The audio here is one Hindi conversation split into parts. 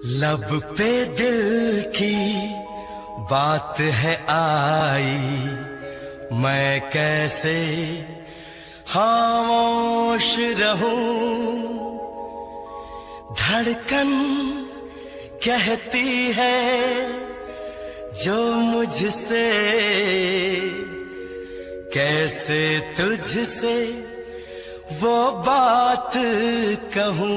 लब पे दिल की बात है आई, मैं कैसे खामोश रहूं। धड़कन कहती है जो मुझसे, कैसे तुझसे वो बात कहूं।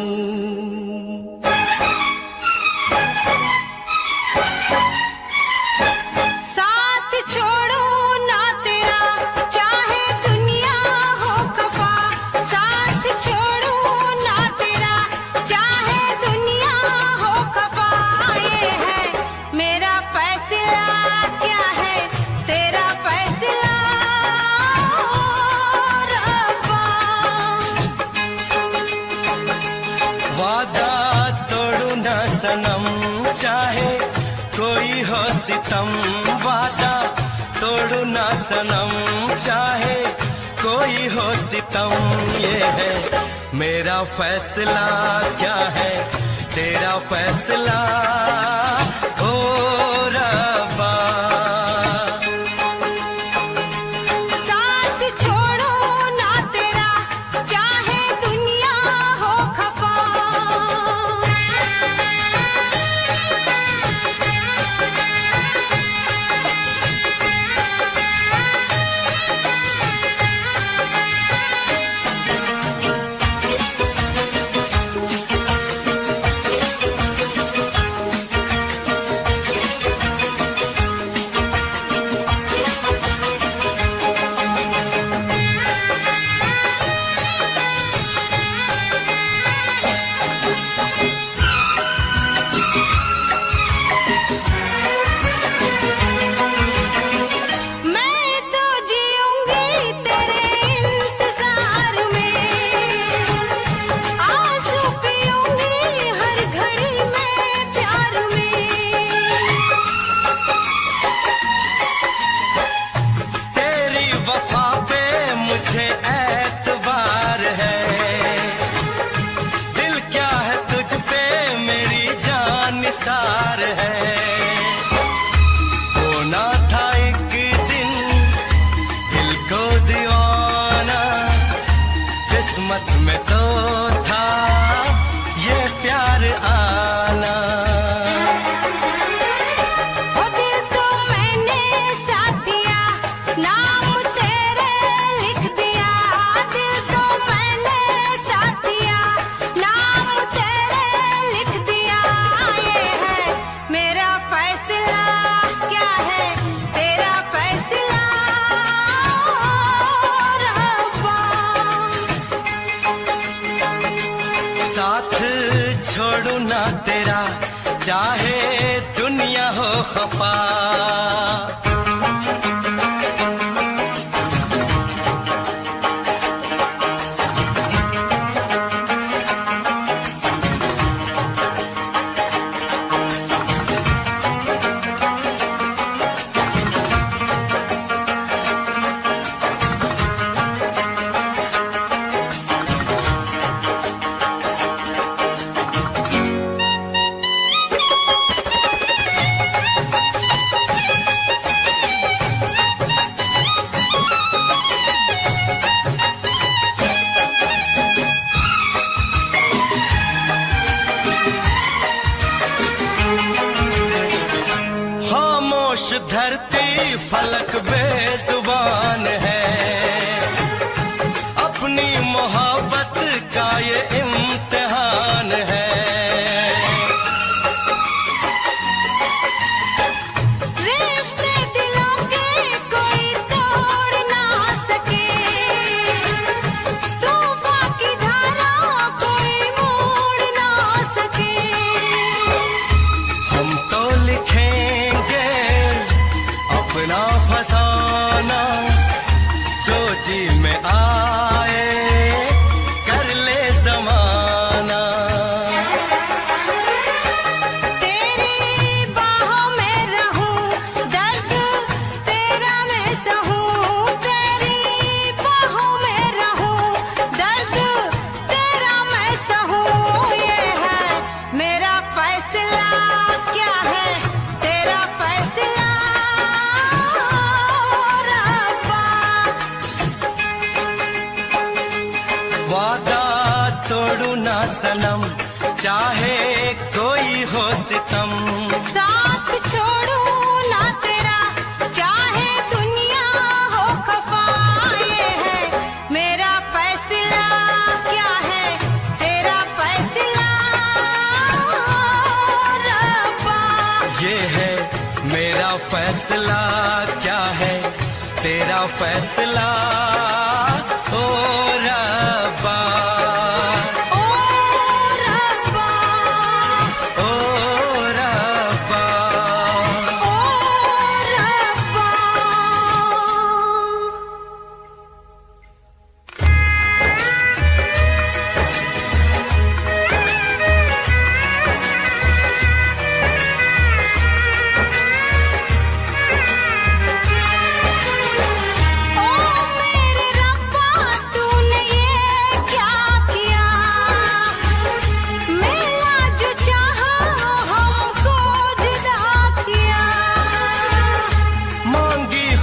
सनम चाहे कोई हो सितम, वादा तोड़ू ना सनम चाहे कोई हो सितम। ये है मेरा फैसला, क्या है तेरा फैसला ओ रब्बा। सार है होना था एक दिन दिल को दीवाना, किस्मत में तो था ये प्यार आना। ओ दिल तो मैंने साथ दिया, नाम तेरे लिख दिया। दिल तो मैंने साथ दिया, नाम तेरे लिख दिया। मेरा फैसला क्या है तेरा फैसला रब्बा। साथ छोड़ू ना तेरा चाहे दुनिया हो खफा। धरती फलक बेजुबान है, अपनी मोहब्बत का ये इम्तिहान है। रिश्ते दिलों के कोई तोड़ ना सके, तूफान की धारा कोई मोड़ ना सके। हम तो लिखेंगे अपना फसाना, जो जी में आए कर ले ज़माना। तेरी बाहों में रहूं, दर्द तेरा मैं सहूं। तेरी बाहों में रहूं, दर्द तेरा मैं सहूं। ये है मेरा फैसला। चाहे कोई हो सितम, साथ छोड़ू ना तेरा चाहे दुनिया हो खफा। ये है मेरा फैसला, क्या है तेरा फैसला रब्बा। ये है मेरा फैसला, क्या है तेरा फैसला ओ रब्बा।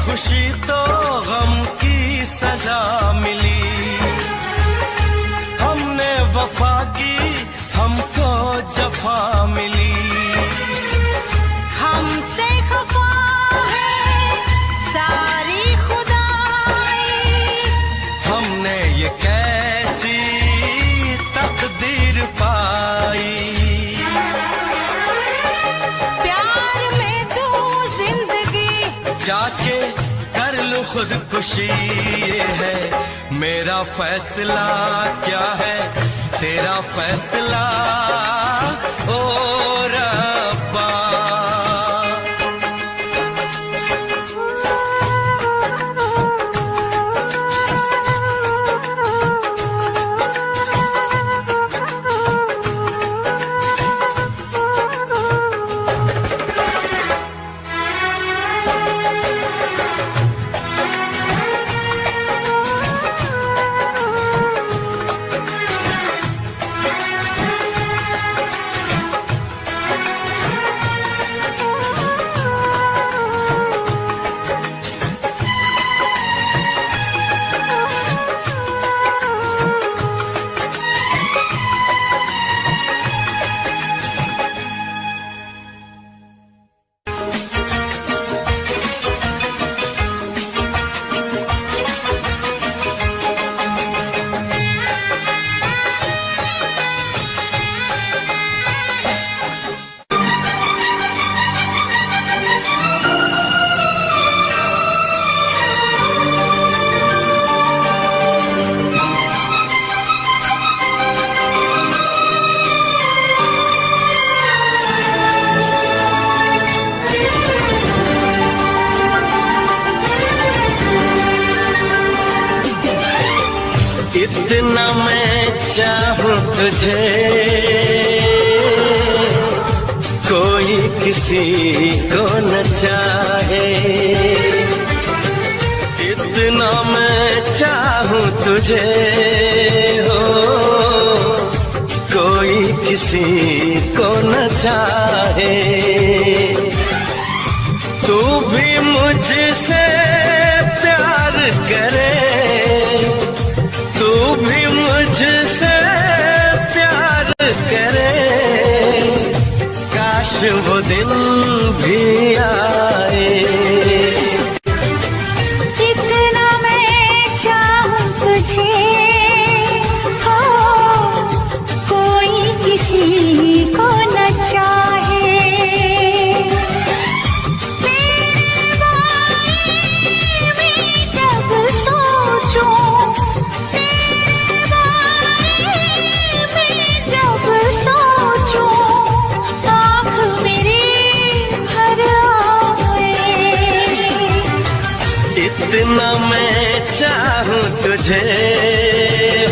खुशी तो गम की सजा मिली, हमने वफा की हमको जफा मिली। हमसे खफा है सारी खुदाई, हमने ये कैसी तकदीर पाई। प्यार में तू जिंदगी जाके कर लूं खुदकुशी, ये है मेरा फैसला, क्या है तेरा फैसला ओ रब्बा। इतना मैं चाहूं तुझे कोई किसी को न चाहे, इतना मैं चाहूं तुझे हो कोई किसी को न चाहे। तू भी मुझसे प्यार करे, तू भी मुझसे प्यार करे, काश वो दिन भी आए। इतना मैं चाहूं तुझे हो कोई किसी को न चाहे। तेरे बारे में जब सोचूं, इतना मैं चाहूं तुझे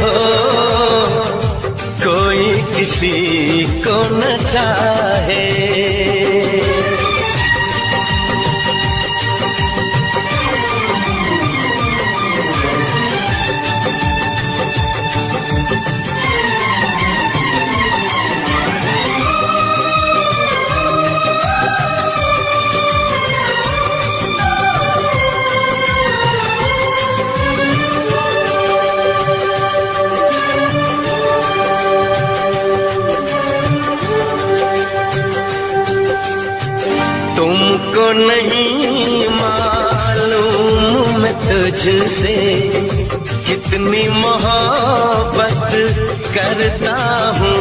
हो कोई किसी को न चाहे। तुमको नहीं मालूम मैं तुझसे कितनी मोहब्बत करता हूँ।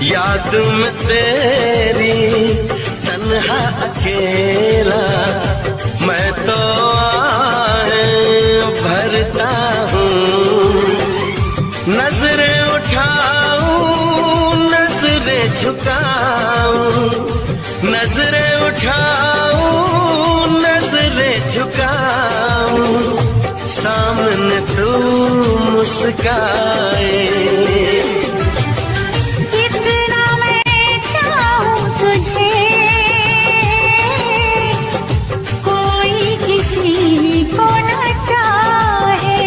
याद में तेरी तन्हा अकेला मैं तो आहें भरता हूँ। नजरें उठाऊं नजरें झुकाऊं, नजरें उठाऊं नजरें झुकाऊं, सामने तू मुस्काए। कितना मैं चाहूं तुझे कोई किसी को न चाहे।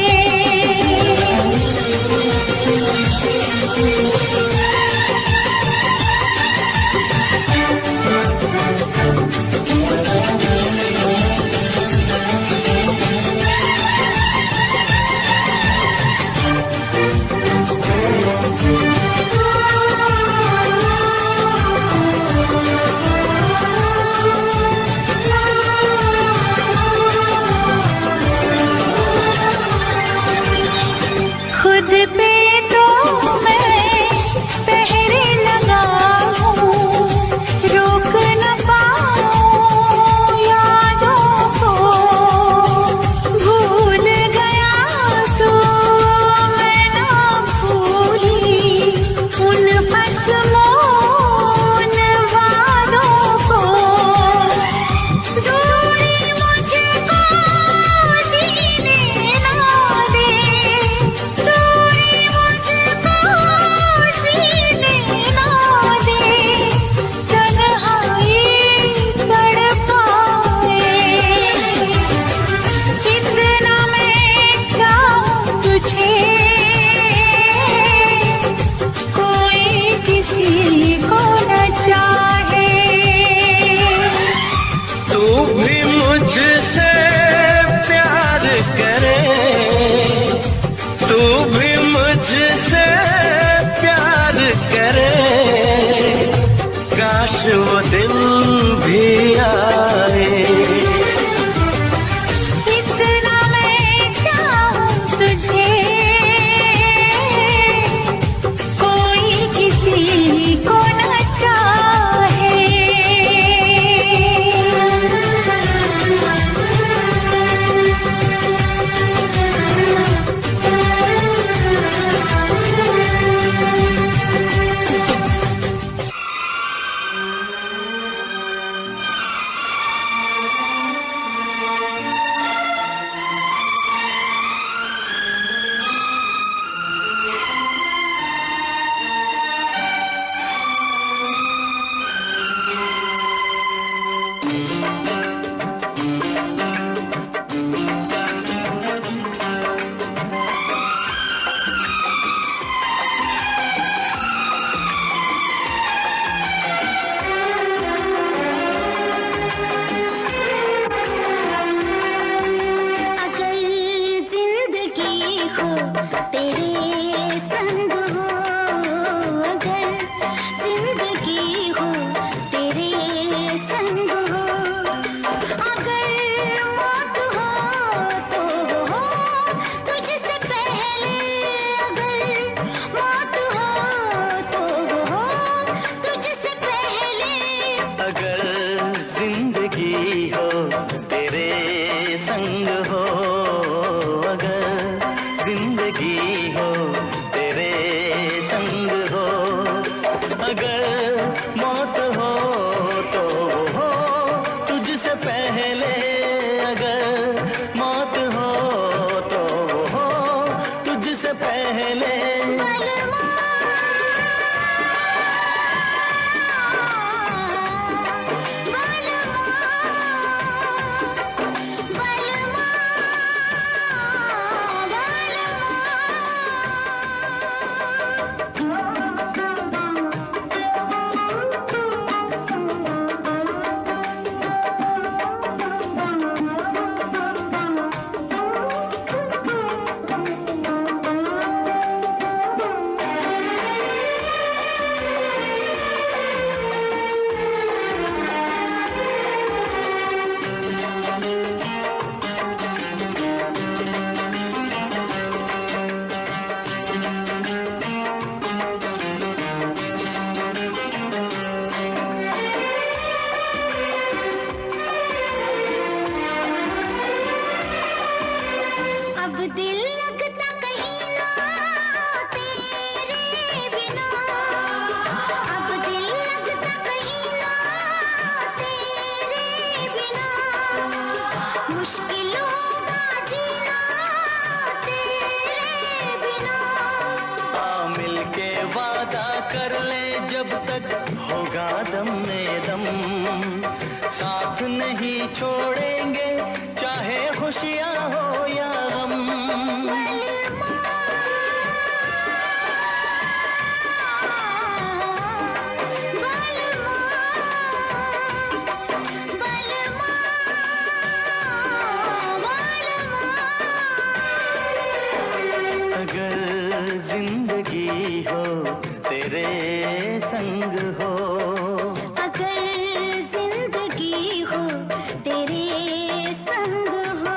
खुद पे तो मैं पहरे लगाऊं, रोक न पाऊं यादों को। भूल गया तो मैं ना भूली उन फसमोन वादों को। दूरी मुझको जीने ना दे, दूरी मुझको जीने ना दे, तन्हाई तड़पाए। कितना मैं चाहूं तुझे कोई किसी को न चाहे। तू भी मुझसे प्यार करे, तू भी मुझसे प्यार करे, काश वो दिन भी आए। कितना मैं चाहूं तुझे कोई किसी को न चाहे। होगा दम में दम, साथ नहीं छोड़ेंगे चाहे खुशियाँ हो या गम। अगर जिंदगी हो तेरे संग हो, अगर जिंदगी हो तेरे संग हो,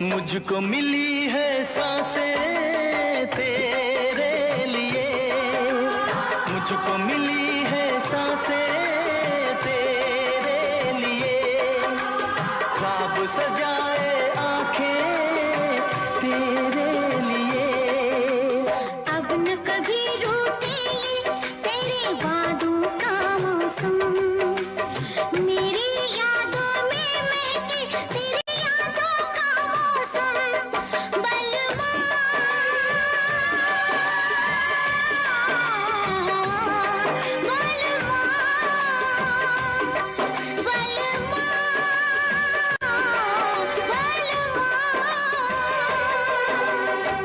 मुझको मिली है सांसें तेरे लिए, मुझको मिली है सांसें तेरे लिए, ख्वाब सजाए आंखें तेरे लिए। अब न कभी रूठेगी तेरे वादों का मौसम, मेरी यादों में महके तेरी यादों का मौसम। बलमा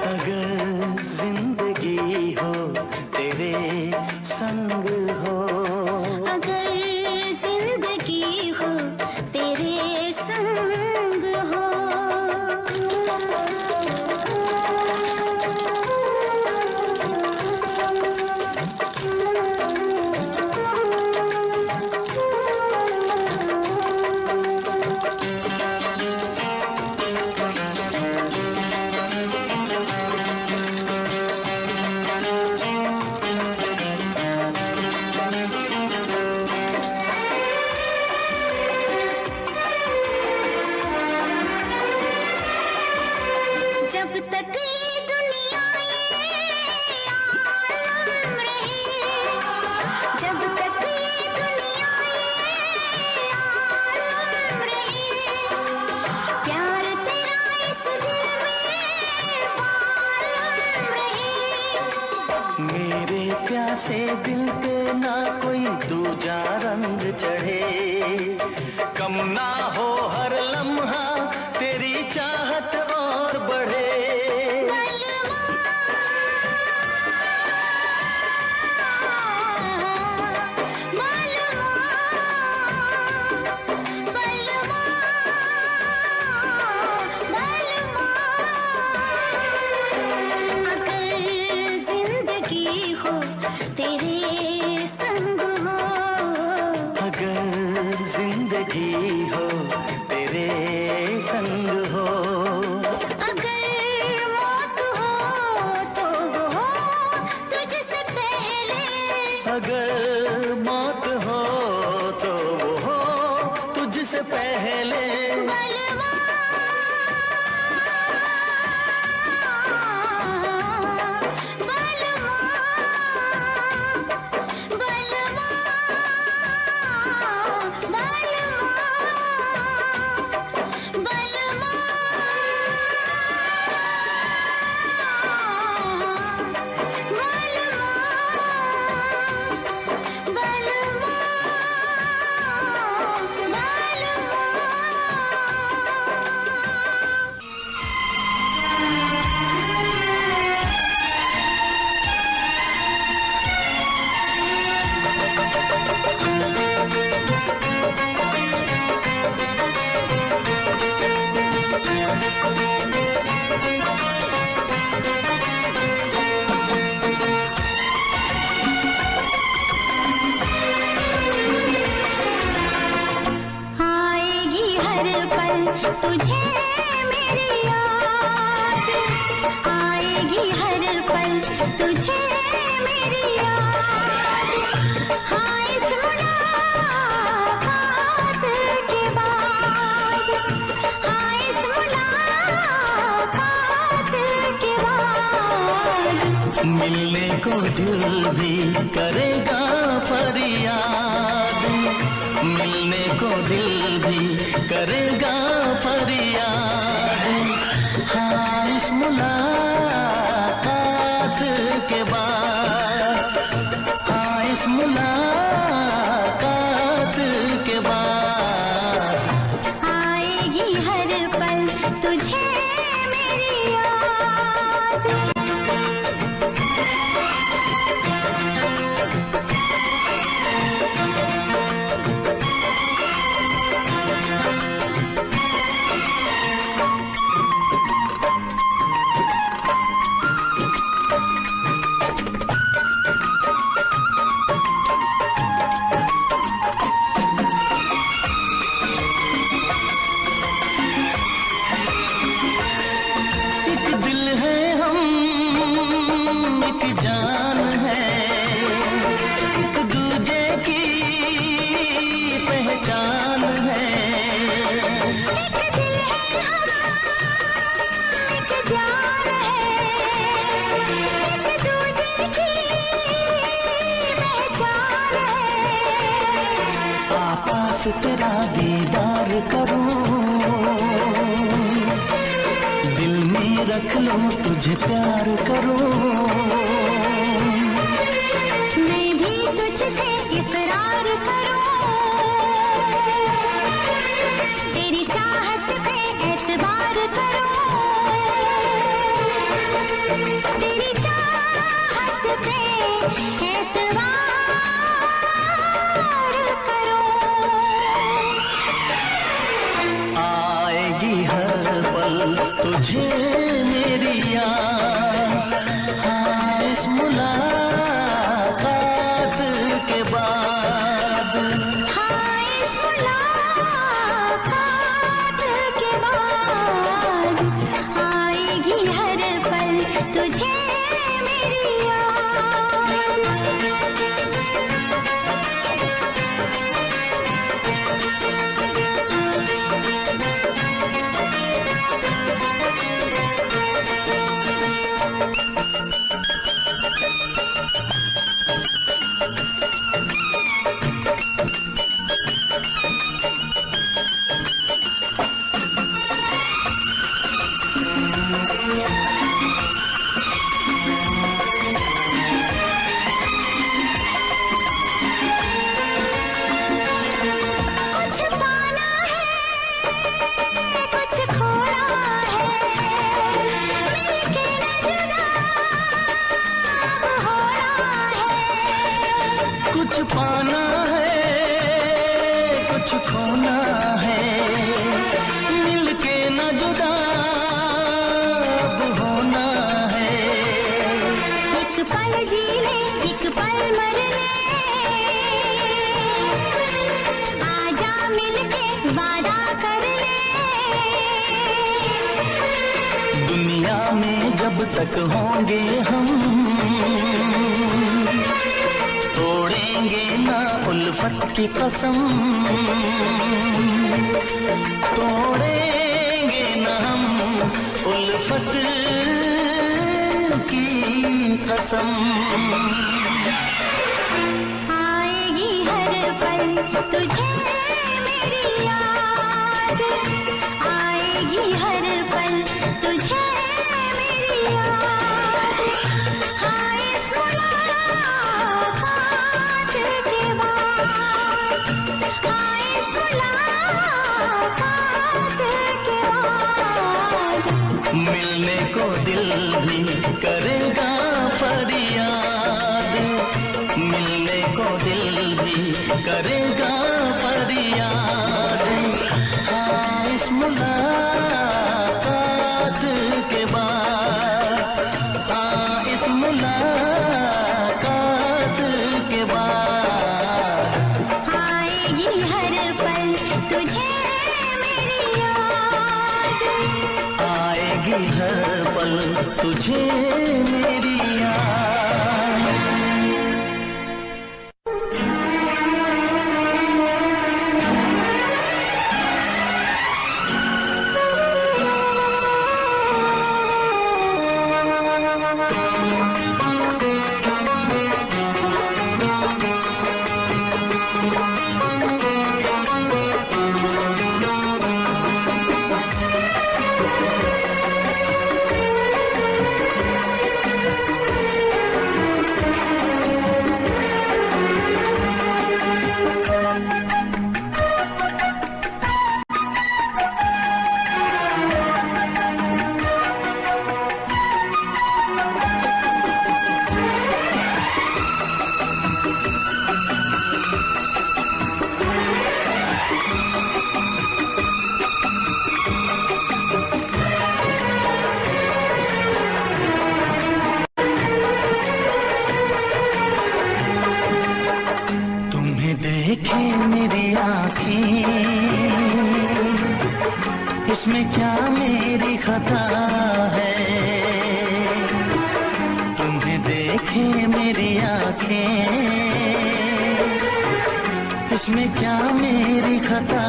अगर जिंदगी हो तेरे संग हो, अगर जिंदगी हो तेरे संग हो। जब तक ये दुनिया ये आलम रहे, जब तक ये दुनिया ये आलम रहे, प्यार तेरा इस दिल में बालम रहे। मेरे प्यासे दिल पे ना कोई दूजा रंग चढ़े, कम ना हो हर लम्हा तेरी चाहत और बढ़े। तेरे संग हो, अगर जिंदगी हो तेरे संग हो, अगर मौत हो तो वो हो तुझसे पहले, अगर मौत हो तो वो हो तुझसे पहले। बलवा मिलने को दिल भी करेगा फरियाद, मिलने को दिल भी करेगा फरियाद। हाँ इस मुलाकात के बाद, हाँ इस मुलाकात के बाद आएगी हर पल तुझे मेरी याद। जान है, एक दूजे की पहचान है। एक दिल है हम, एक जान है, एक दूजे की पहचान है। आपास तेरा दीदार करूं, दिल में रख लो तुझे प्यार करूं। मैं भी तुझसे इकरार करूं, तेरी चाहत पे एतबार करूं, तेरी चाहत पे एतबार करूं। आएगी हर पल तुझे मेरी याद, हाँ इस मुलाकात के बाद, हाँ इस मुलाकात के बाद आएगी हर पल तुझे मेरी याद। कुछ पाना है, कुछ खोना है, मिलके न जुदा अब होना है। कुछ पाना है कुछ खोना है, मिलके न जुदा अब होना है। एक पल जी ले, एक पल मर ले, आजा मिलके वादा कर ले। दुनिया में जब तक होंगे हम, तोड़ेंगे ना उल्फत की कसम, तोड़ेंगे ना हम उल्फत की कसम। आएगी हर पल तुझे मेरी याद, आएगी हर पल तुझे मेरी याद। हाँ इस मुलाकात के बाद, हाँ इस मुलाकात के बाद मिलने को दिल भी करेगा फरियाद, मिलने को दिल भी करेगा फरियाद। हाँ इस मुलाकात के बाद, हाँ इस मुलाकात के बाद आएगी हर पल तुझे मेरी याद। आएगी हर पल तुझे मेरी याद। मेरी आँखें, इसमें क्या मेरी खता है? तुम्हें देखे मेरी आँखें, इसमें क्या मेरी खता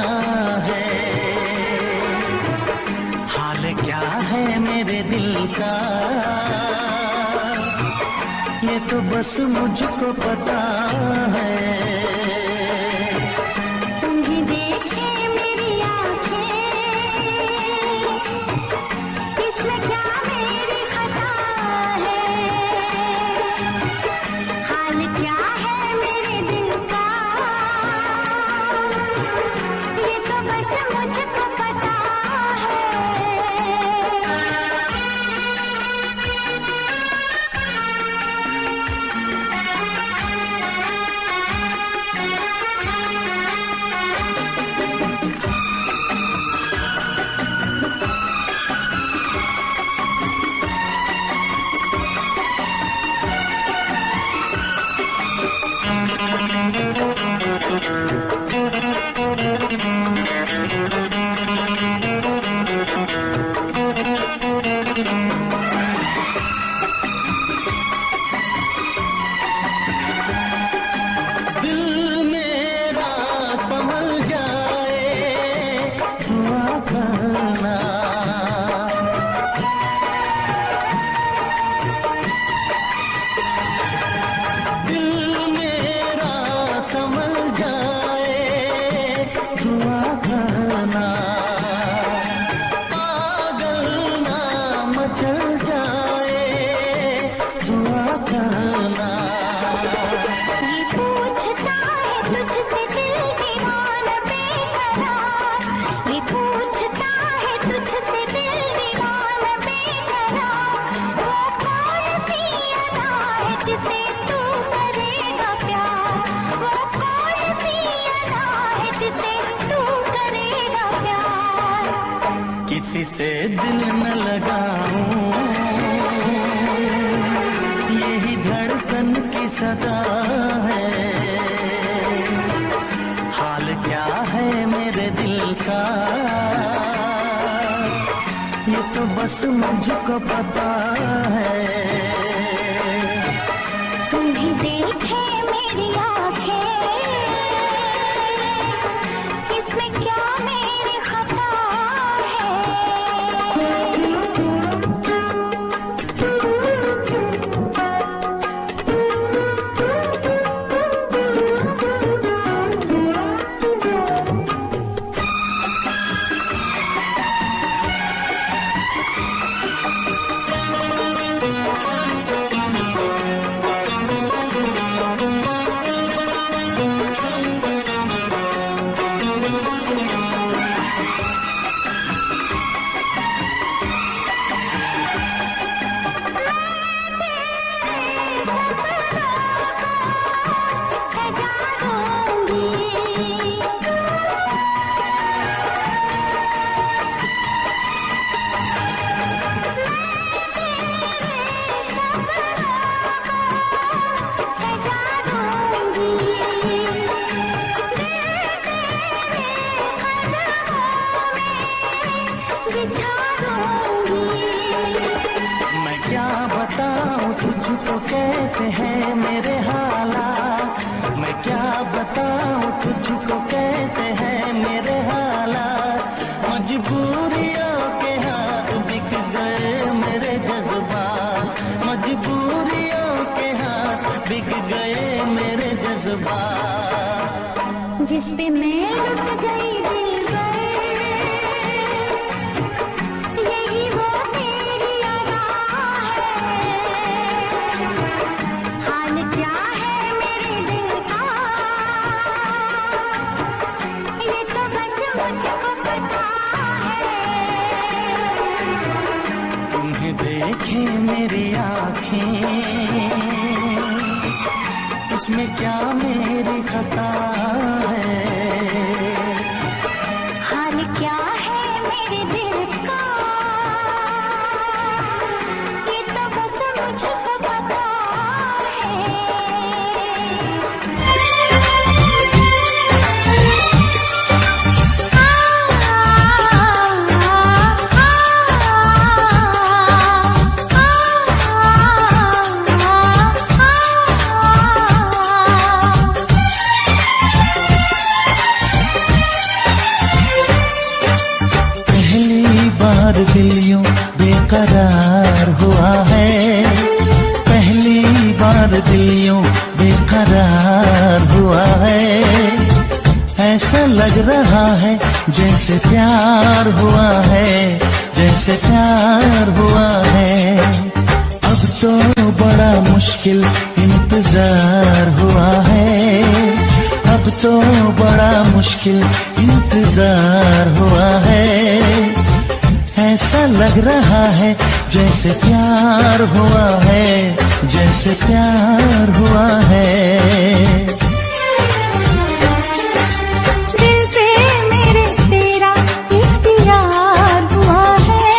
है? हाल क्या है मेरे दिल का, ये तो बस मुझको पता है। तुम्हें देखे मेरी आँखें, इसमें क्या मेरी खता है? हाल क्या है मेरे दिल का, ये तो बस मुझको पता है। दिल मेरा संभल जाए, दुआ करना। दिल मेरा संभल जाए, दुआ करना। पागल ना मचल जाए, दुआ करना। ये पूछता है तुझसे दिल दीवाना बेकरार, ये पूछता है तुझसे दिल दीवाना बेकरार। वो कौन सी अदा है जिसे तू करेगा प्यार, वो कौन सी अदा है जिसे तू करेगा प्यार। किसी से दिल न लगाऊं, यही धड़कन की सदा है। हाल क्या है मेरे दिल का, ये तो बस मुझको पता है। तुम्हें देखे मेरी आँखें, इसमें क्या मेरी खता सजा दूंगी। सजा दूंगी। बिछा दूंगी। मैं क्या बताऊं तुझको कैसे है मेरे हालात, मैं क्या बताऊं तुझको कैसे है मेरे हालात। मजबूरियों के हाथ बिक गए मेरे जज्बात, मजबूरियों के हाथ बिक गए मेरे जज्बात। जिस पे मैं रुक गई दिलबर, यही वो तेरी अदा है। हाल क्या है मेरे दिल का, ये तो बस मुझको पता है। तुम्हें देखे मेरी आँखें, इसमें क्या मेरी खता है? हाल क्या है मेरे दिल का, ये तो बस मुझको पता है। बार दिल यूं बेकरार हुआ है, ऐसा लग रहा है जैसे प्यार हुआ है, जैसे प्यार हुआ है। अब तो बड़ा मुश्किल इंतजार हुआ है, अब तो बड़ा मुश्किल इंतजार हुआ है, ऐसा लग रहा है जैसे प्यार हुआ है, जैसे प्यार हुआ है। दिल पे मेरे तेरा इख्तियार हुआ है,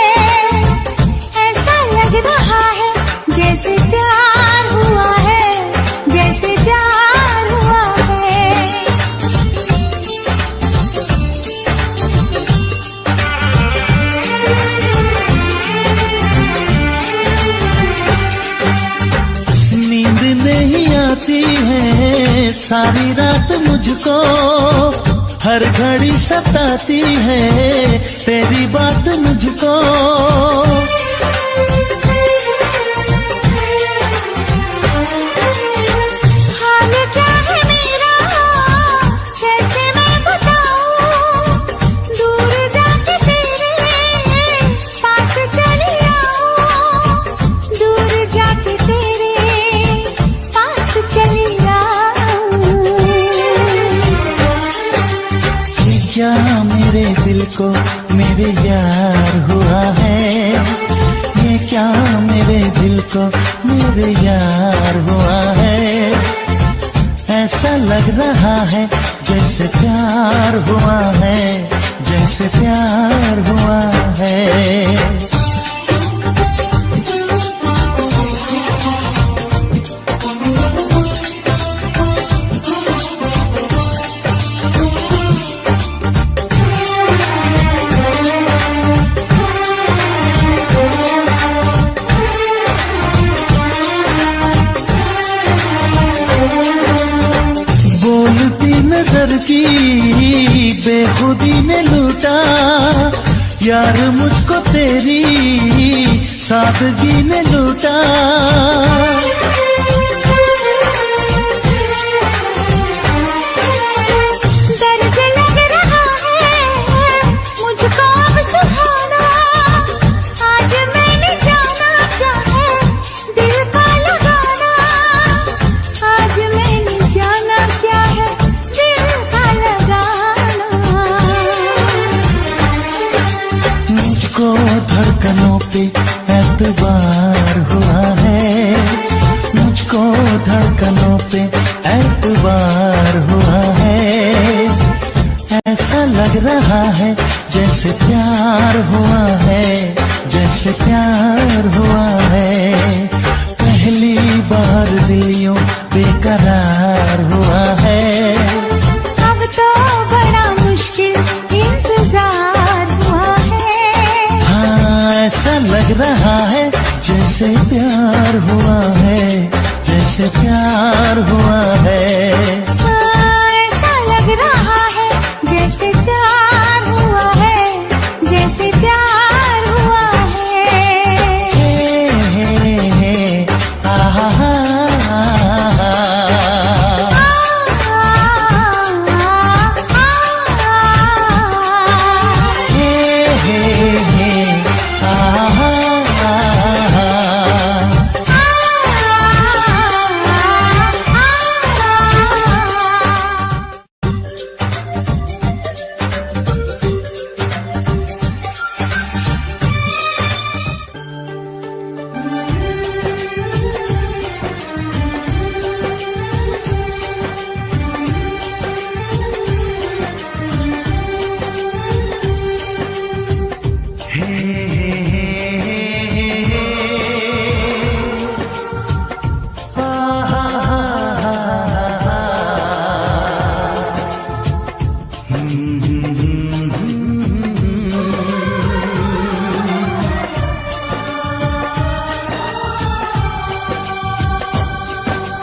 ऐसा लग रहा है जैसे प्यार हुआ है, जैसे प्यार हुआ है। नींद नहीं आती है सारी रात मुझको, हर घड़ी सताती है तेरी बात मुझको। हाल क्या है मेरा कैसे मैं बताऊं, दूर जाके तेरे पास चली आऊं, दूर जाके तेरे पास चली आऊं। ये क्या मेरे दिल को मेरे यार हुआ है, ये क्या मेरे दिल को मेरे यार हुआ है, ऐसा लग रहा है जैसे प्यार हुआ है, जैसे प्यार हुआ है। बोलती नजर की बेखुदी ने लूटा, यार मुझको तेरी सादगी ने लूटा। दर्द लग रहा है मुझको अब सुहाना, आज मैंने जाना क्या है दिल का लगाना, आज मैंने जाना क्या है दिल का लगाना। मुझको धड़कनों पे एतबार हुआ है, मुझको धड़कनों पे एतबार हुआ है, ऐसा लग रहा है जैसे प्यार हुआ है, जैसे प्यार हुआ है। पहली बार दिल यूं बेकरार हुआ है, अब तो बड़ा मुश्किल इंतजार हुआ है। हाँ ऐसा लग रहा है जैसे प्यार हुआ है, जैसे प्यार हुआ है। ऐसा लग रहा है जैसे प्यार हुआ है, जैसे प्यार हुआ है। हे, आहा, हे, आहा,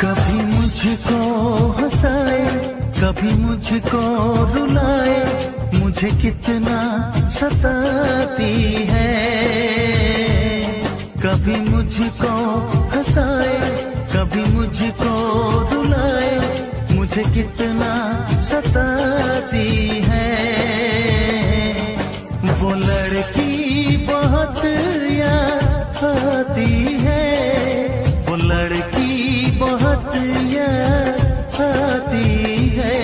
कभी मुझको हंसाए, कभी मुझको रुलाए, मुझे कितना सताती है। कभी मुझको हंसाए, कभी मुझको मुझे कितना सताती है। वो लड़की बहुत याद आती है, वो लड़की बहुत याद आती है,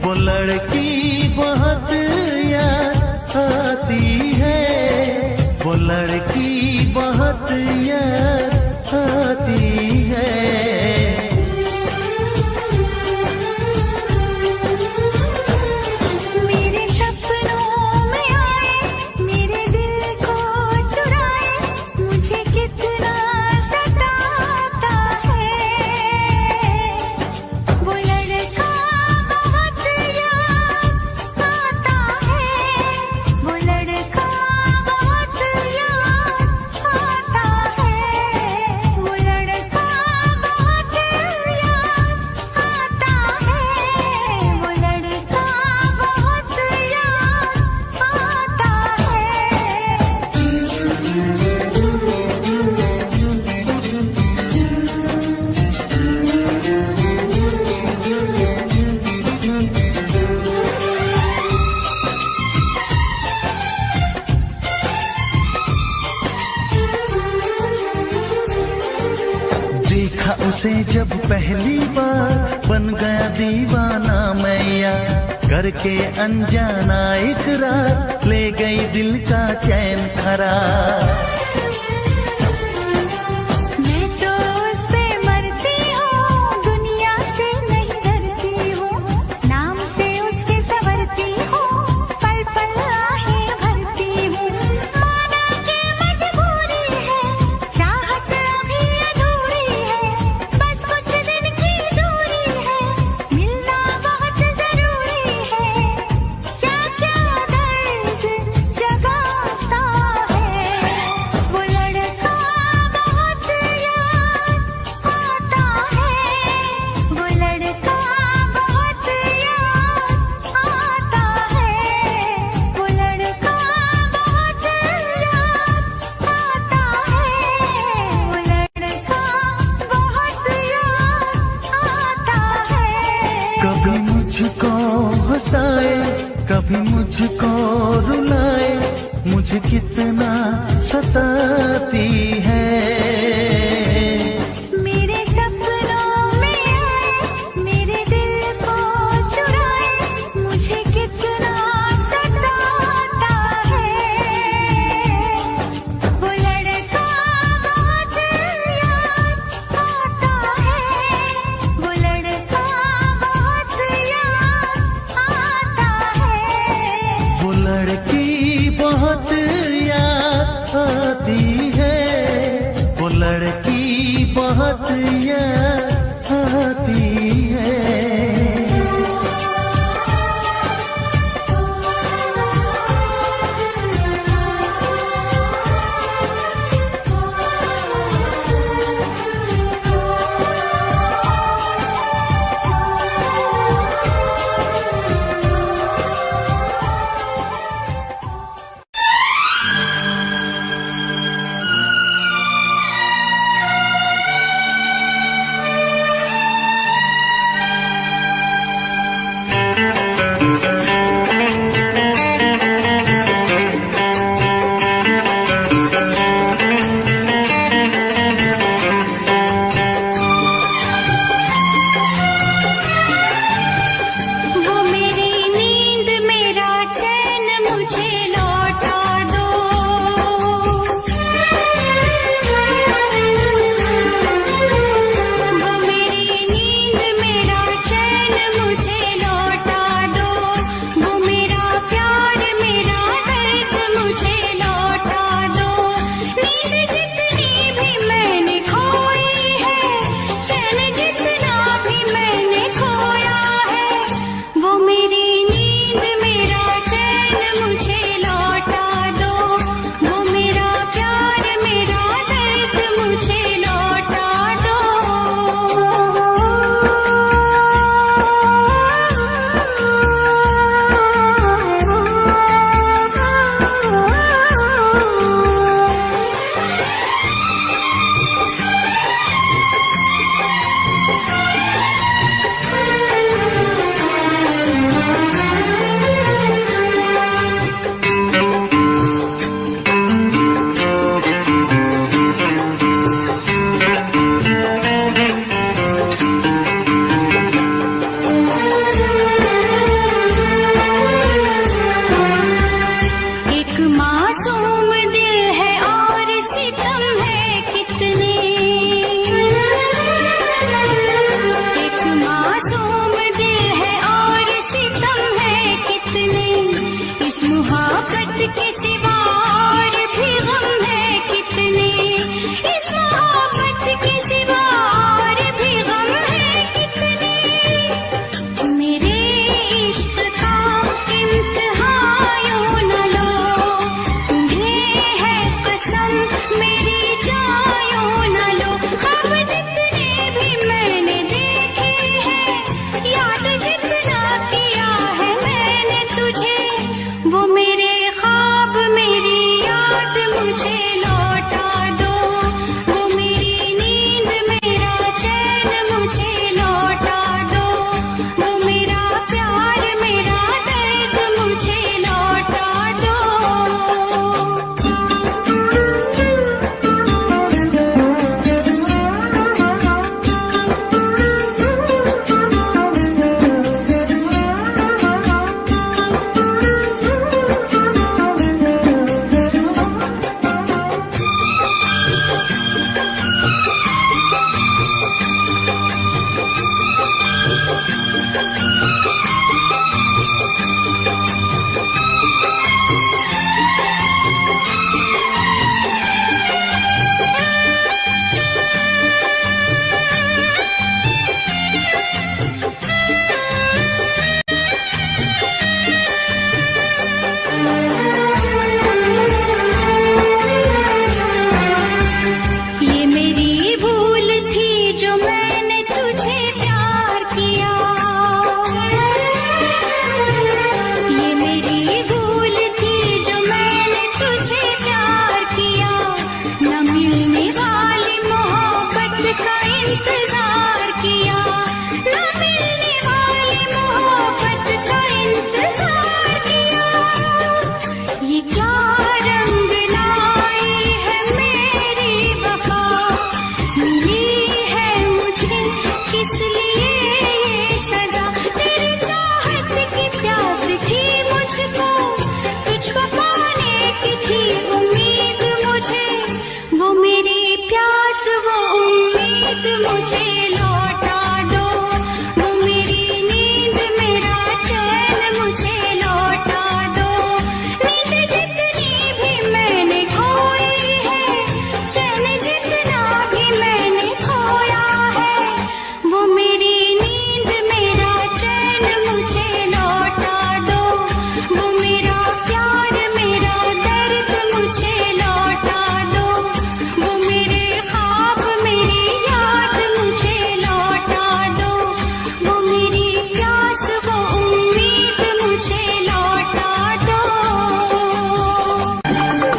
वो लड़की बहुत याद आती है, वो लड़की बहुत याद आती है। मेरे सपनों में आए, मेरे दिल को चुराए, मुझे कितना सताता है। वो लड़का बहुत याद आता है, वो लड़का बहुत याद आता है, वो लड़का बहुत याद आता है, वो लड़का बहुत याद आता देखा उसे जब पहली बार बन गया दीवाना मैया, करके अनजाना इकरार ले गई दिल का चैन करार। मैं तो उस पे मरती हूँ, दुनिया से नहीं डरती हूँ, नाम से उसके संवरती हूँ, पल पल आहें भरती हूँ। माना कि मजबूरी है, चाहत अभी अधूरी है, बस कुछ दिन की दूरी है, मिलना बहुत जरूरी है। क्या क्या दर्द जगाता है, वो लड़का बहुत याद आता है, वो लड़का बहुत याद आता है, वो लड़का बहुत याद आता है, वो लड़का बहुत याद आता है। कभी मुझको हंसाए, कभी मुझको रुलाए, मुझे कितना सताती है। मेरे सपनों में आए, मेरे दिल को चुराए, मुझे कितना सताता है। वो लड़का बहुत याद आता है, वो लड़का बहुत याद आता है। वो लड़की बहुत याद आती है, वो लड़की बहुत याद आती है। नींद मुझे लौटा दो, वो मेरी नींद मेरा चैन मुझे लौटा दो। नींद जितनी भी मैंने खोई है, चैन जितना भी मैंने खोया है, वो मेरी नींद मेरा चैन मुझे लौटा दो। वो मेरा प्यार मेरा दर्द मुझे लौटा दो, वो मेरे ख्वाब मेरी याद मुझे लौटा दो, वो मेरी प्यास वो उम्मीद मुझे लौटा दो।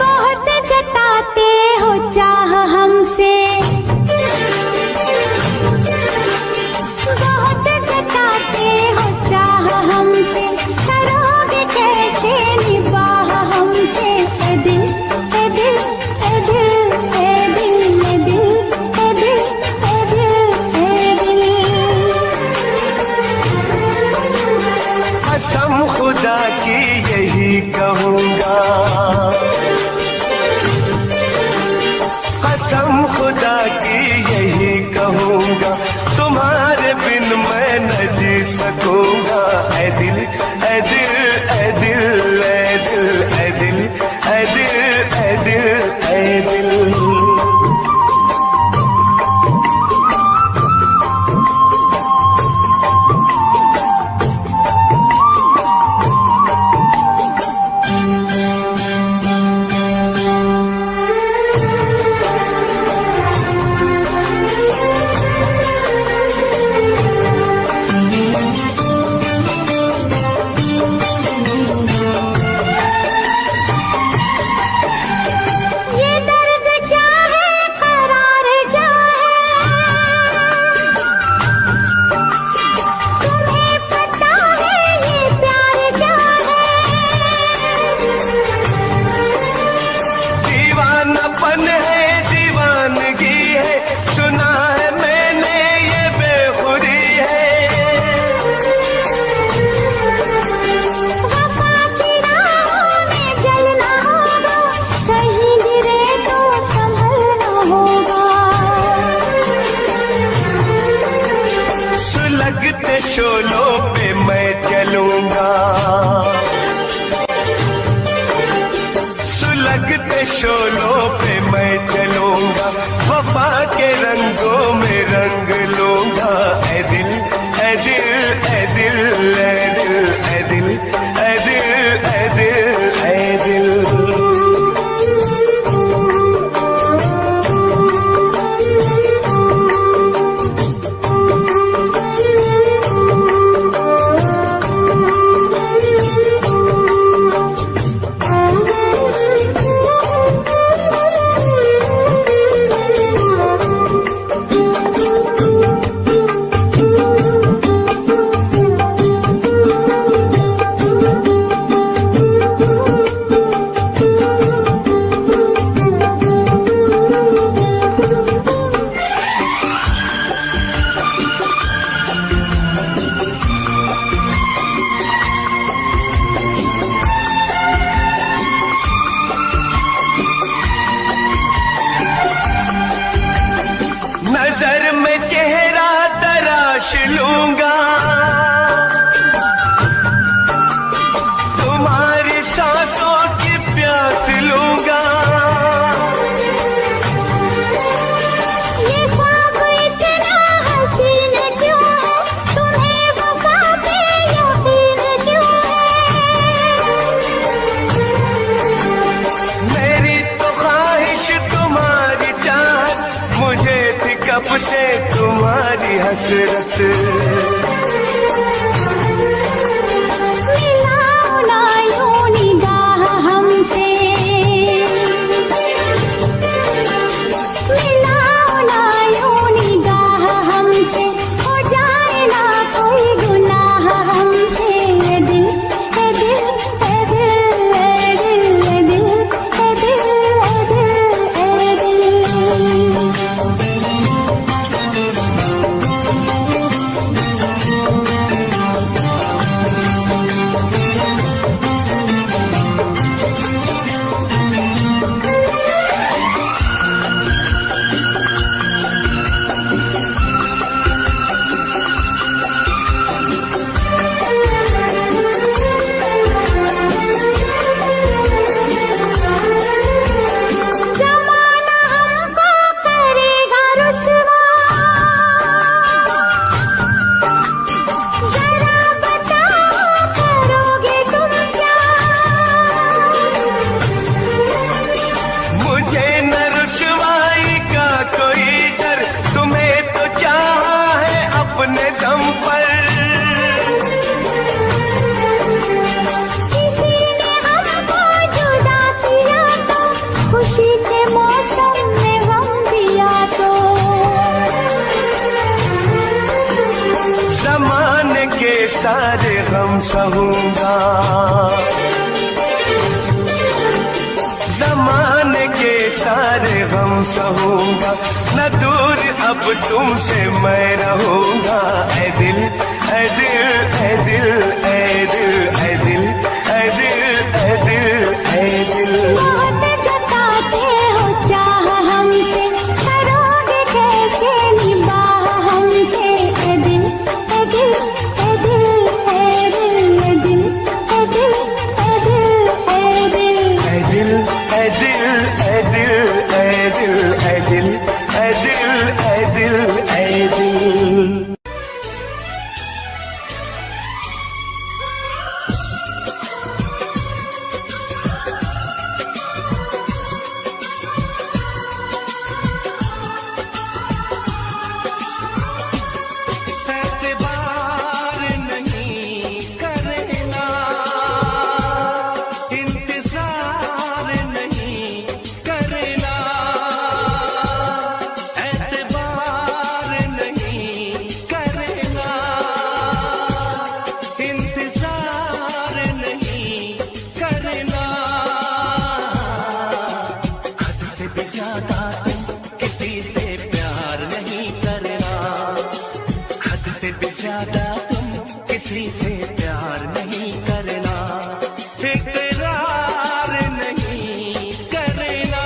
बहुत जताते हो चाह हमसे, बहुत जताते हो चाह हमसे, करोगे कैसे निभाह हमसे? ए दिल ए दिल ए दिल ए दिल ए दिल ए दिल ए दिल ए दिल। कसम खुदा की यही कहूँगा, कसम खुदा की यही कहूँगा, तुम्हारे बिन मैं न जी सकूँगा। ऐ दिल ऐ दिल ऐ दिल ऐ दिल ऐ दिल ऐ दिल ऐ दिल ऐ दिल। ये दर्द क्या है, करार क्या है, तुम्हें पता है ये प्यार क्या है? दीवानापन है दीवानगी है, सुना है मैंने ये बेखुदी है। वफा की राहों में जलना होगा, कहीं गिरे तो संभलना होगा। सुलगते शोलों पे मैं चलूंगा, सुलगते शोलों पे मैं चलूंगा, वफा के रंगों में रंग लूंगा। ऐ दिल ऐ दिल ऐ दिल ऐ दिल ऐ दिल ऐ दिल ऐ दिल ऐ दिल। नजर में चेहरा तराश लूंगा, तुम्हारी सांसों की प्यास लूंगा। ये ख्वाब इतना हसीन क्यों, तुम्हें वफा पे यकीन क्यों है? मेरी तो ख्वाहिश तुम्हारी चाहत, मुझे थी कब से तुम्हारी हसरत। मिलाओ ना यूं निगाह हमसे, मिलाओ ना यूं निगाह हमसे, हो जाए ना कोई गुनाह हमसे। ये दिल ए दिल ए दिल ए दिल ए दिल ए दिल ए दिल ए दिल। सारे गम सहूंगा, जमाने के सारे गम सहूंगा, न दूर अब तुमसे मैं रहूंगा। ऐ दिल ऐ दिल ऐ दिल ऐ दिल ऐ दिल ऐ दिल ऐ दिल ऐ दिल। बहुत जताते हो चाह हमसे, करोगे कैसे निभाह हमसे। ऐ दिल ऐ दिल ऐ दिल ऐ दिल ऐ दिल ऐ दिल ऐ दिल ऐ दिल ऐ दिल ऐ दिल ऐ दिल ऐ दिल ऐ दिल ऐ दिल ऐ दिल। ज्यादा तुम किसी से प्यार नहीं करना, इकरार नहीं करना,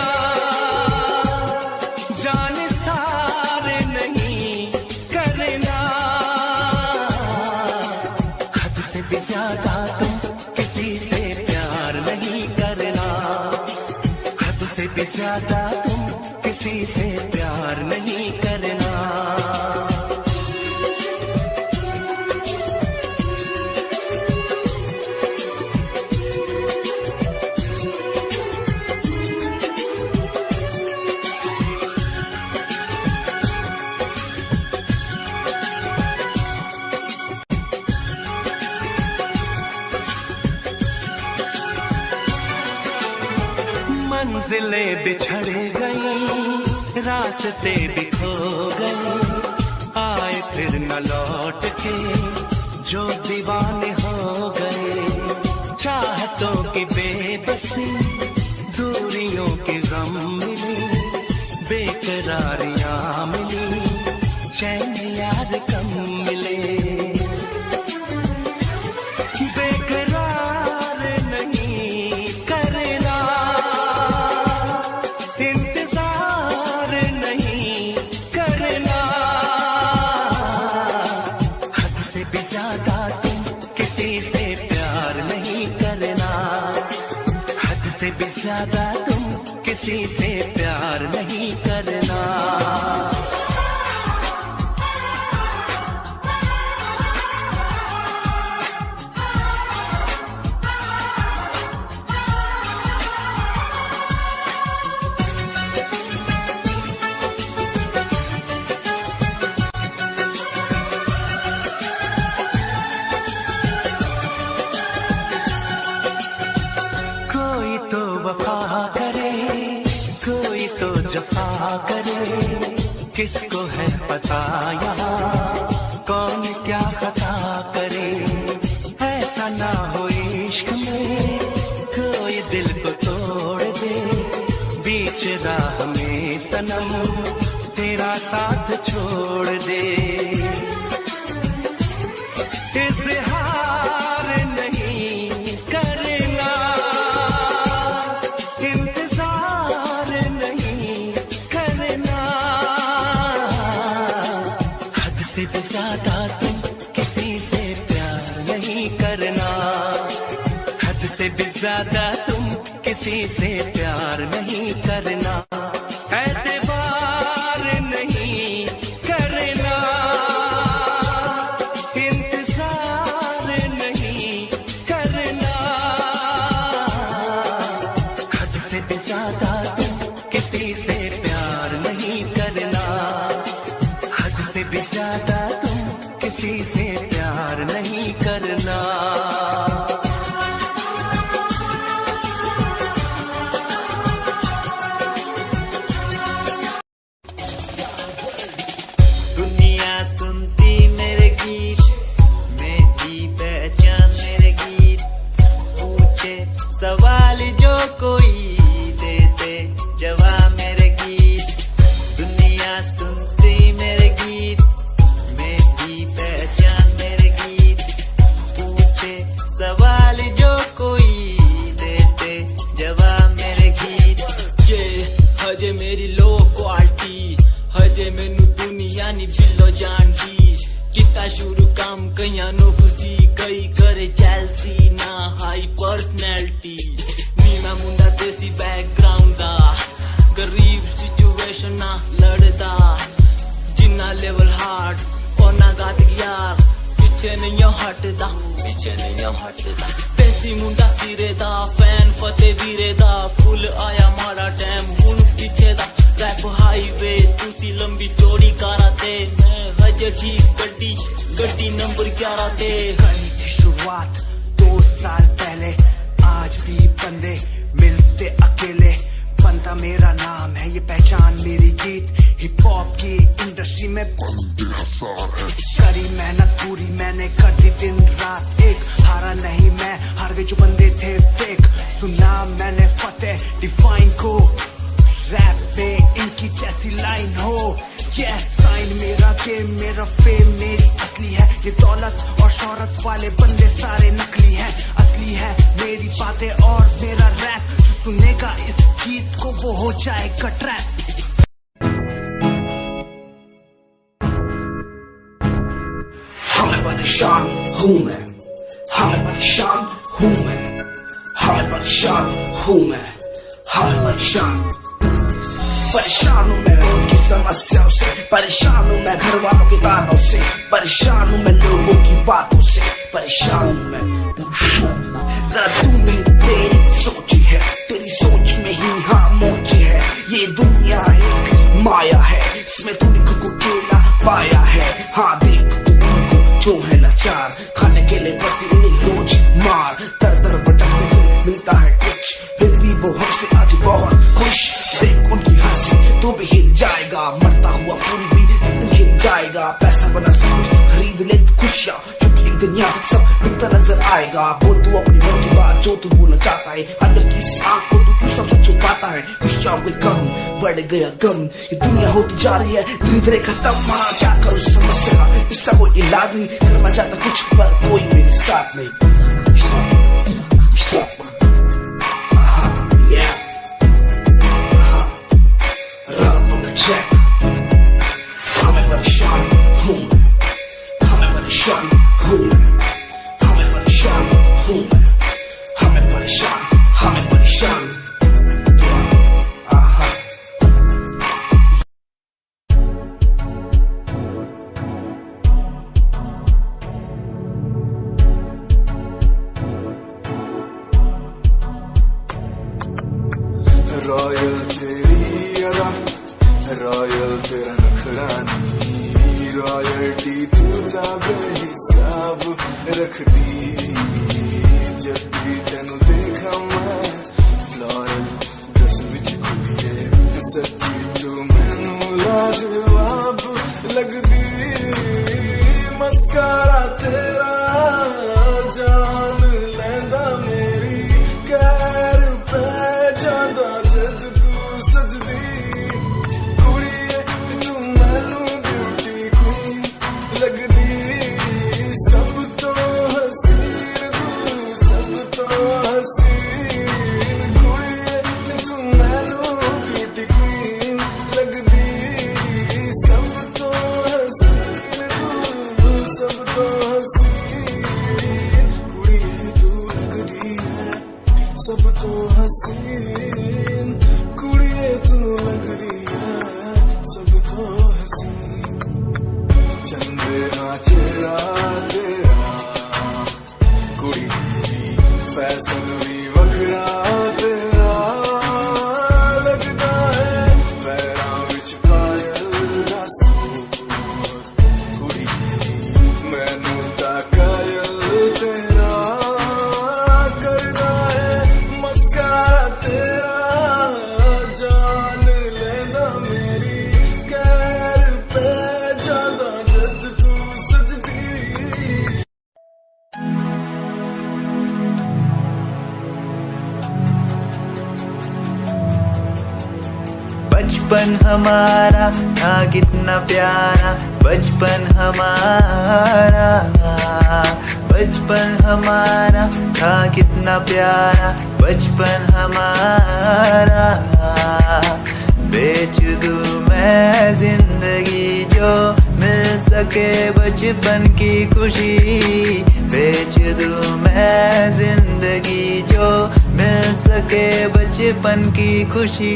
जान सार नहीं करना। हद से भी ज्यादा तुम किसी से प्यार नहीं करना, हद से भी ज्यादा तुम किसी से प्यार नहीं करना। मंजिलें बिछड़ गई, रास्ते भी खो गए, आए फिर न लौट के जो दीवाने हो गए। चाहतों की बेबसी, दूरियों के गम मिली, बेकरारियां मिली, चैन यार कम मिले। भी ज्यादा तुम किसी से प्यार नहीं करना। किसको है पता यहाँ कौन क्या खता करे। ऐसा ना हो इश्क में कोई दिल को तोड़ दे, बीच राह में सनम तेरा साथ छोड़ दे। इज़हार नहीं करना, इंतजार नहीं करना, हद से भी ज्यादा तुम किसी से प्यार नहीं करना, हद से भी ज्यादा तुम किसी से प्यार नहीं करना। एतबार नहीं करना, इंतजार नहीं करना, हद से भी ज्यादा तुम किसी से प्यार नहीं करना, हद से भी ज्यादा तुम किसी से प्यार नहीं करना। सुनती मेरे गीत, मैं भी जानी बिल्लो जानती कितना शुरू काम कहीं नो खुशी कई करे चैल्सी ना हाई पर्सनैलिटी नीमा मुंडा देसी बैकग्राउंड दा गरीब सिचुएशन ना लड़दा जिन्ना लेवल हार्ड और ना गात यार पीछे नहीं हटदा देसी मुंडा सिरे दा फैन फते वीरे दा फुल आया माड़ा टाइम हुन पीछे दा रैप हाईवे तुसी लंबी चौड़ी कारा ते मैं हजे ठीक गड्डी नंबर 11 ते कहीं थी शुरुआत 2 साल पहले आज भी बंदे मिलते अकेले बनता मेरा नाम है ये पहचान मेरी गीत हिप हॉप की इंडस्ट्री में बंदे हसार है करी मेहनत पूरी मैंने कर दी दिन रात एक हारा नहीं मैं हार गए जो बंदे थे फेक सुना मैंने फतेह डिफाइन को रैप पे इनकी जैसी लाइन हो ये साइन मेरा गेम मेरा फेम मेरी असली है ये दौलत और शोहरत वाले बंदे सारे नकली हैं असली है मेरी बातें और मेरा रैप जो सुनेगा इस गीत को वो हो जाएगा ट्रैप हमें परेशान हूँ मैं हमें परेशान हूँ मैं हमें परेशान हूँ मैं हमें परेशान हूँ मैं उनकी समस्याओं से परेशान हूँ मैं घर वालों के तानों से परेशान हूँ मैं लोगों की बातों से परेशान हूँ मैं गलत तू नहीं तेरी सोच है तेरी सोच में ही हाँ मोची है ये दुनिया एक माया है इसमें तूने खुद को अकेला पाया है हाँ देख तू उनको जो है लाचार खाने के लिए पड़ती उन्हें रोज मार दर दर भटकते हुए मिलता है कुछ फिर भी वो हमसे आज बहुत खुश देख उनकी हंसी तो भी हिल जाएगा मरता हुआ फूल भी हिल जाएगा पैसा बना सब कुछ खरीद ले खुशियाँ क्योंकि एक दिन यहाँ सब बिकता नजर आएगा बोल तू अपनी मन की बात जो तू बोलना चाहता है अंदर की इस आँख को तू क्यों सबसे छुपाता है खुशियाँ हुए कम बढ़ गया गम ये दुनिया होती जा रही है धीरे धीरे खत्म हाँ क्या करूँ समस्या का इसका कोई इलाज नहीं करना चाहता कुछ पर कोई मेरे साथ नहीं हमें परेशान हूँ हमें परेशान हूँ हमें परेशान हूँ हमें परेशान रॉयल तेरी अदा रॉयल तेरा नखरानी रॉयल्टी तू बेहिसाब रख दी जब भी तेनू देखा मैं फ्लोरल ड्रेस विच कुड़िए सच्ची तू मैनू लाजवाब लगदी मस्कारा तेरा जान लैंदा मेरी कैर पे जादा जद तू सजदी कुड़िए तू मैनू ब्यूटी क्वीन लगदी सब तो हसीन तू सब तो हसीन कुड़िए तू मैनू ब्यूटी क्वीन लगदी सब तो हसीन तू सब तो हसीन कुड़िए तू लगदी है सब तो हसीन कुड़िए तू लगदी है सब तो हसीन चंदे हाँ चेहरा तेरा कुड़ी तेरी फैशन भी वखरा तेरा लगदा है पैरां विच पायल दा सूट कुड़ी तेरी मैनू तां कायल तेरा करदा है मस्कारा तेरा जान लेंदा मेरी कैर पे जादा जद तू सजदी बचपन हमारा था कितना प्यारा बचपन हमारा बचपन हमारा था कितना प्यारा बचपन हमारा बेच दूं मैं जिंदगी जो सके बचपन की खुशी, बेच दूं मैं जिंदगी जो मिल सके बचपन की खुशी।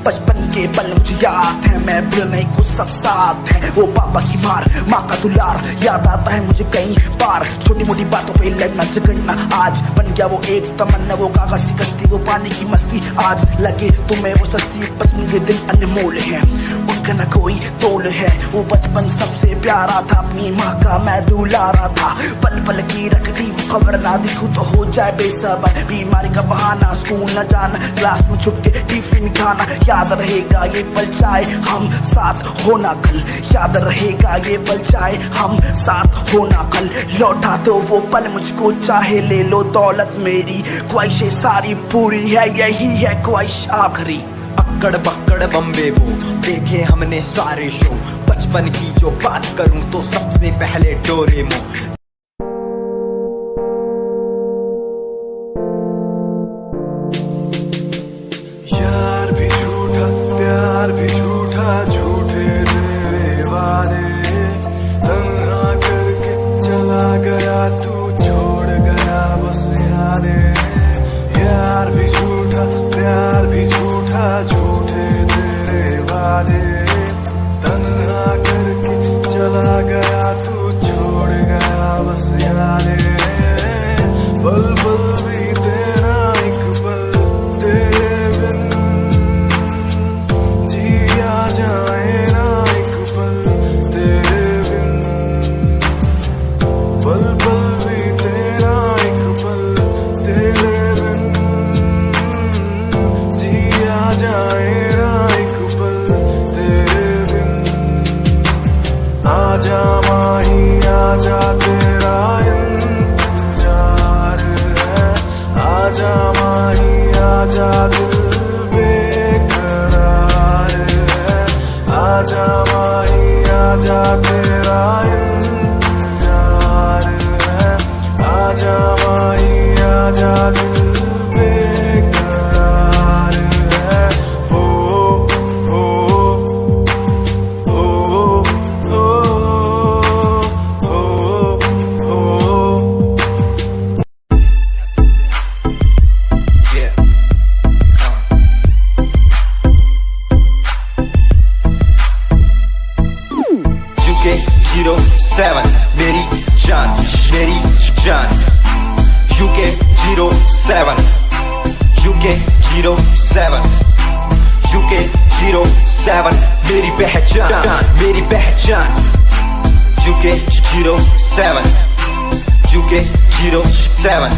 बचपन के पल मुझे याद है, मैं भूल नहीं कुछ सब साथ है। वो पापा की मार, माँ का दुलार याद आता है मुझे कई बार। छोटी मोटी बातों पे लड़ना झगड़ना आज बन गया वो एक तमन्ना। वो कागज की कश्ती, वो पानी की मस्ती, आज लगे तुम्हें वो सस्ती। बचपन के दिन अनमोल है, उनका न कोई तोल है। वो बचपन सबसे प्यारा था, अपनी माँ का मैं दुलारा था। पल पल की रखती खबर ना दिखूं तो हो जाए बेसबर। बीमारी का बहाना, स्कूल न जाना, क्लास में छुप के टिफिन खाना। याद रहेगा ये पल चाहे हम साथ होना कल, याद रहेगा ये पल चाहे हम साथ होना कल। लौटा दो वो पल मुझको, चाहे ले लो दौलत मेरी। ख्वाहिशें सारी पूरी है, यही है ख्वाहिश आखिरी। अक्कड़ बक्कड़ बम्बे बो देखे हमने सारे शो। बचपन की जो बात करूं तो सबसे पहले डोरेमो। यार भी झूठा, प्यार भी झूठा, झूठे तेरे वादे। तन्हा करके चला गया तू, छोड़ गया बस यादें। यार भी झूठा, प्यार भी झूठा, झूठे तेरे वादे। तन्हा करके चला गया तू, छोड़ गया बस यादें। पल पल भी तेरा एक पल तेरे बिन जिया जाए ना एक पल तेरे बिन। पल पल भी तेरा एक पल तेरे बिन जिया जाए ना एक पल तेरे बिन। आजा माही आजा तेरा इंतजार है। आजा माही आजा दिल बेकरार है। आजा माही आजा तेरा इंतजार है। आजा माही आजा दिल बेकरार है। हो हो हो हो हो। Yeah. UK07 मेरी जान, मेरी जान। UK07 UK07 UK07 मेरी पहचान, मेरी पहचान। UK07 UK07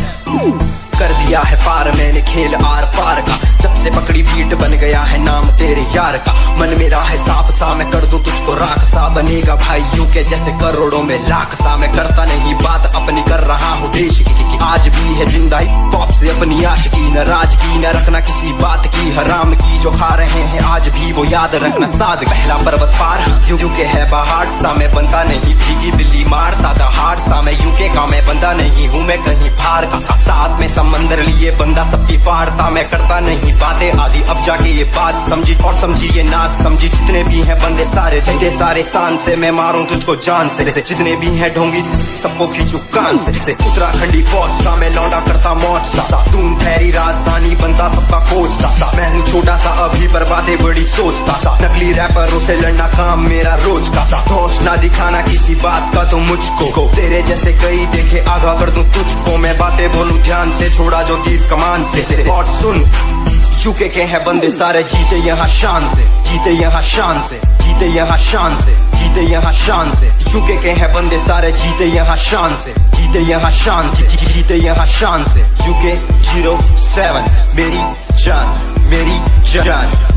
कर दिया है पार मैंने खेल आर पार का। जब से पकड़ी बीट बन गया है नाम तेरे यार का। मन मेरा है साफ सा, मैं कर दूं तुझको राख सा। बनेगा भाई यूके जैसे करोड़ों में लाख सा। मैं करता नहीं बात अपनी, कर रहा हूँ देश की। आज भी है जिंदा पॉप से अपनी आशिकी। नाराजगी न रखना किसी बात की, हराम की जो खा रहे हैं आज भी वो याद रखना। साद पहला पर्वत पार यूके है पहाड़ सा। मैं बनता नहीं भीगी बिल्ली मारता दहाड़ सा। मैं यूके का मैं बंदा नहीं हूँ, मैं कहीं बाहर का। साथ में समंदर लिए बंदा सबकी फाड़ता। मैं करता नहीं बातें आदि, अब जाके ये बात समझी और समझी ये नाच समझी। जितने भी हैं बंदे सारे जितने सारे शान से मैं मारूं तुझको जान से। जितने भी हैं ढोंगी सबको खींचू कान से। उत्तराखंडी फौज सा मैं लौंडा करता मौज सा। दून ठहरी राजधानी बनता सबका कोच सा। मैं हूँ छोटा सा अभी पर बातें बड़ी सोचता सा। नकली रैपरों से लड़ना काम मेरा रोज का सा। होश ना दिखाना किसी बात का तो मुझको, तेरे जैसे कई देखे आगा कर दूं तुझको। मैं बातें बोलूं ध्यान से, छोड़ा जो तीर कमान से। और सुन यूके के हैं बंदे सारे, जीते यहाँ शान से, जीते यहाँ शान से, जीते यहाँ शान से, जीते यहाँ शान से। यूके के हैं बंदे सारे, जीते यहाँ शान से, जीते यहाँ शान से, जीते यहाँ शान से। UK07 मेरी जान, मेरी जान।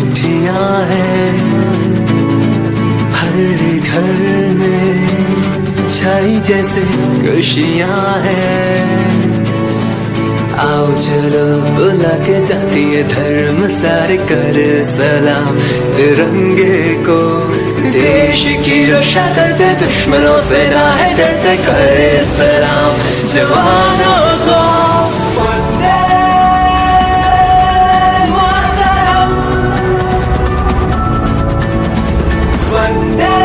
चिट्ठियां हैं हर घर में छाई जैसे खुशियां हैं। आओ चलो बुला के जाती है धर्म सारे कर सलाम तिरंगे को। देश की रक्षा करते दुश्मनों से ना है डरते करे सलाम जवानों को। वंदे मातरम वंदे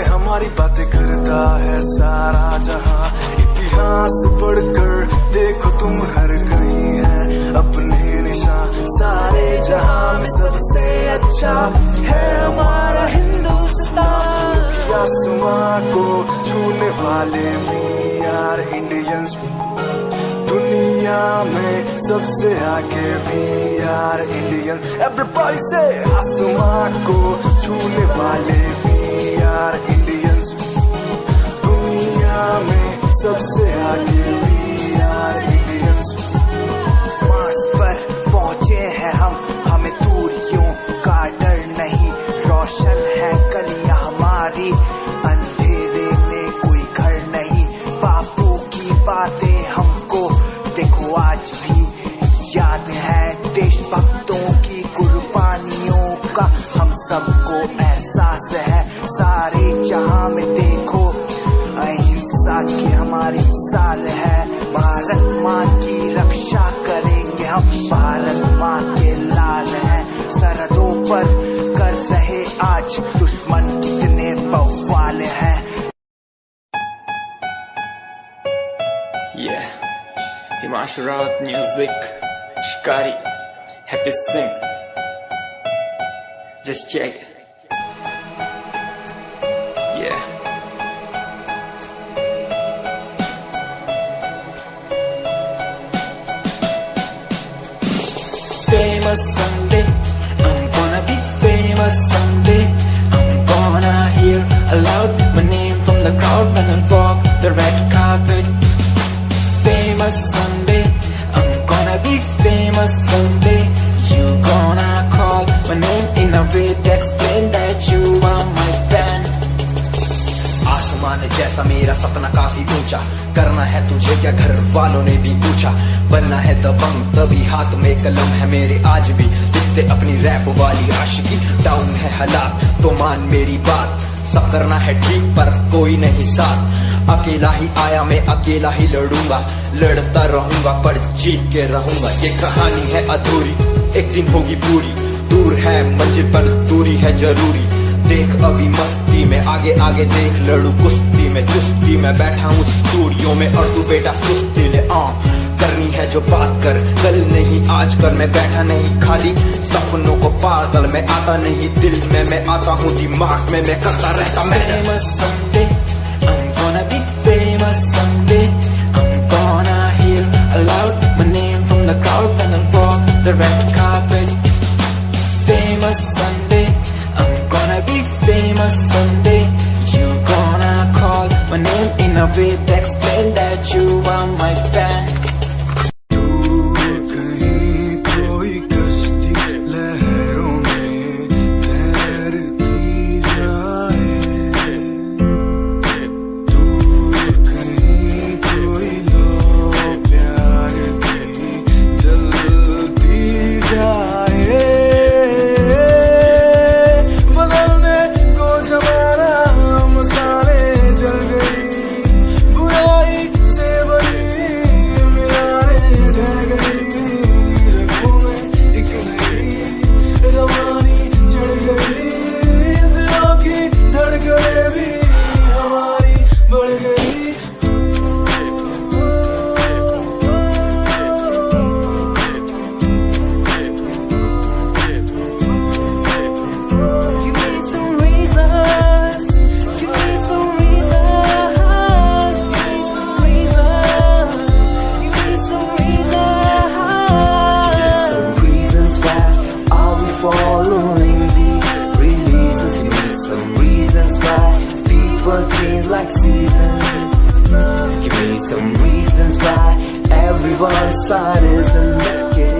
हमारी बातें करता है सारा जहां। इतिहास पढ़कर देखो तुम हर कहीं है अपने निशान। सारे जहां में सबसे अच्छा है हमारा हिंदुस्तान। आसमां को छूने वाले वी आर इंडियंस। दुनिया में सबसे आगे वी आर इंडियंस। एवरीबॉडी से आसमां को छूने वाले वी आर इंडियंस। दुनिया में सबसे आगे वी आर इंडियंस। मार्स पर पहुंचे हैं हम, हमें दूरियों का डर नहीं। रोशन है गलियां हमारी, अंधेरे में कोई घर नहीं। बापू की बातें हमको देखो आज भी याद है। देशभक्तों की कुर्बानियों का हम सबको एहसास है। सारे जहां में देखो अहिंसा की हमारी साल है। भारत माँ की रक्षा करेंगे हम, भारत माँ के लाल हैं। सरहदों पर कर रहे आज दुश्मन कितने बवाल हैं। Yeah, Himanshu Rawat music, Shikari, Happy Singh. Just check it. Yeah. Famous someday, I'm gonna be famous someday. I'm gonna hear aloud my name from the crowd when I walk the red carpet. Famous someday, I'm gonna be famous someday. You gonna call my name in a way to explain that you are my fan. आसमान जैसा मेरा सपना काफी ऊंचा, करना है तुझे क्या घर वालों ने भी पूछा। बनना है दबंग तभी हाथ में कलम है मेरे आज भी, लिखते अपनी रैप वाली आशिकी। डाउन है हालात तो मान मेरी बात, सब करना है ठीक पर कोई नहीं साथ। अकेला ही आया मैं अकेला ही लड़ूंगा, लड़ता रहूंगा पर जीत के रहूंगा। ये कहानी है अधूरी, एक दिन होगी पूरी। दूर है मंजिल पर दूरी है जरूरी। देख अभी मस्ती में आगे आगे देख, लड़ू कुश्ती में चुस्ती में। बैठा हूँ स्टूडियो में और तू बेटा सुस्ती ले। करनी है जो बात कर, कल नहीं आज कर। मैं बैठा नहीं खाली सपनों को पागल, मैं आता नहीं दिल में, मैं आता हूँ दिमाग में। मैं करता रहता मैं। Famous someday, I'm gonna be famous someday. I'm gonna hear aloud my name from the crowd when I walk the red carpet. Famous someday, I'm gonna be famous someday. You gonna call my name in a way to explain that you are my fan. will change like seasons. Give me some reasons why everyone's sun isn't making